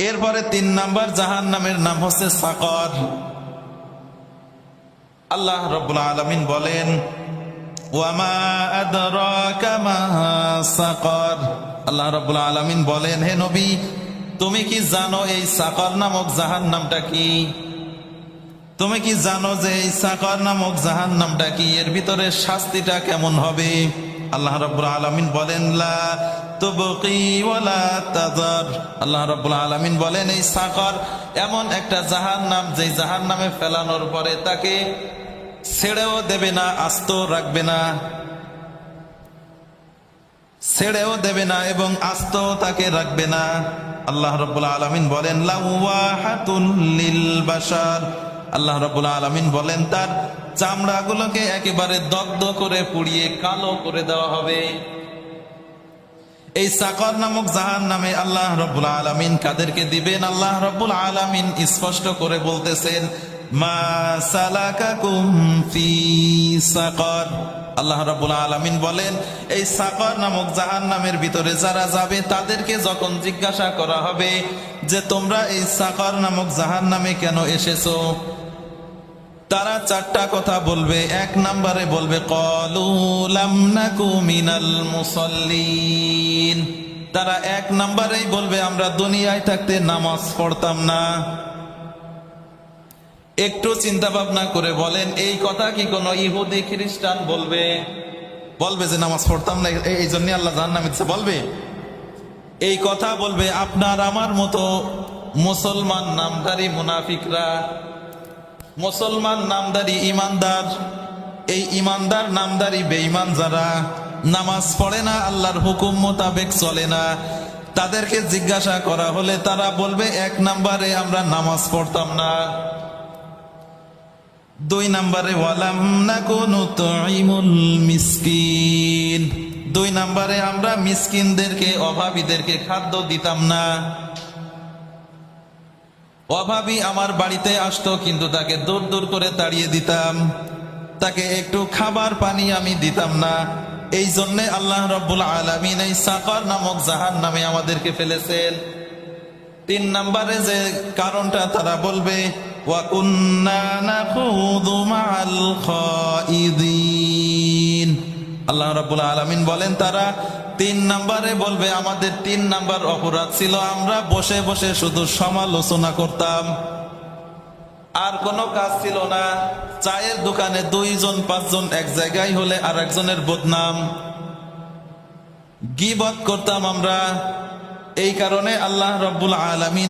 এরপরে ৩ নাম্বার জাহান্নামের নাম হচ্ছে সাকর। আল্লাহ রাব্বুল আলামিন বলেন, ওয়ামা আদরাকা মা সাকর। আল্লাহ রাব্বুল আলামিন বলেন, হে নবী, তুমি কি জানো এই সাকর নামক জাহান্নামটা কি? তুমি কি জানো যে এই সাকর নামক জাহান্নামটা কি? এর ভিতরে শাস্তিটা কেমন হবে? আল্লাহ রাব্বুল আলামিন বলেন, লা তুবকি ওয়ালা তাযার। আল্লাহ রাব্বুল আলামিন বলেন, এই সাকর এমন একটা জাহান্নাম, যে জাহান্নামে ফেলানোর পরে তাকে ছেড়েও দেবে না, আস্ত রাখবে না, ছেড়েও দেবে না এবং আস্ত তাকে রাখবে না। আল্লাহ রাব্বুল আলামিন বলেন, লাওয়াহাতুল লিল বাশার। আল্লাহ রাব্বুল আলামিন বলেন, তার চামড়াগুলোকে একেবারে দগ্ধ করে পুড়িয়ে কালো করে দেওয়া হবে। এই সাকর নামক জাহান্নামে আল্লাহ রাব্বুল আলামিন কাদেরকে দিবেন? আল্লাহ রাব্বুল আলামিন স্পষ্ট করে বলতেছেন, মা সালাকাকুম ফি সাকর। আল্লাহ রাব্বুল আলামিন বলেন, এই সাকর নামক জাহান্নামের ভিতরে যারা যাবে তাদেরকে যখন জিজ্ঞাসা করা হবে যে তোমরা এই সাকর নামক জাহান্নামে কেন এসেছো, তারা 4টা কথা বলবে। 1 নম্বরে বলবে, ক্বালু লাম নাকু মিনাল মুসাল্লিন। তারা 1 নম্বরেই বলবে, আমরা দুনিয়ায় থাকতে নামাজ পড়তাম না। একটু চিন্তা ভাবনা করে বলেন, এই কথা কি কোনো ইহুদি খ্রিস্টান বলবে? বলবে যে নামাজ পড়তাম না, এই জন্য আল্লাহ জাহান্নামে দিয়েছে? বলবে? এই কথা বলবে আপনার আমার মতো মুসলমান নামধারী মুনাফিকরা, মুসলমান নামধারী ইমানদার, এই ইমানদার নামধারী বেঈমান যারা নামাজ পড়ে না, আল্লাহর হুকুম মোতাবেক চলে না, তাদেরকে জিজ্ঞাসা করা হলে তারা বলবে 1 নম্বরে আমরা নামাজ পড়তাম না। 2 নম্বরে ওয়ালাম নাকু নুতঈমুল মিসকিন। 2 নম্বরে আমরা মিসকিনদেরকে, অভাবীদেরকে খাদ্য দিতাম না। অভাবী আমার বাড়িতে আসতো, কিন্তু তাকে দূর দূর করে তাড়িয়ে দিতাম, তাকে একটু খাবার পানি আমি দিতাম না। এই জন্যে আল্লাহ রাব্বুল আলামিন এই সাকর নামক জাহান্নামে আমাদেরকে ফেলেছেন। 3 নম্বরে যে কারণটা তারা বলবে, ওয়া কুন্না নাখুযু মাআল খাইদিন। আল্লাহ রাব্বুল আলামিন বলেন, তারা 3 নম্বরে বলবে, আমাদের 3 নম্বর অপরাধ ছিল, আমরা বসে বসে শুধু সমালোচনা করতাম, আর কোনো কাজ ছিল না। চায়ের দোকানে 2 জন 5 জন এক জায়গায় হলে আর একজনের বদনাম, গীবত করতাম আমরা। এই কারণে আল্লাহ রাব্বুল আলামিন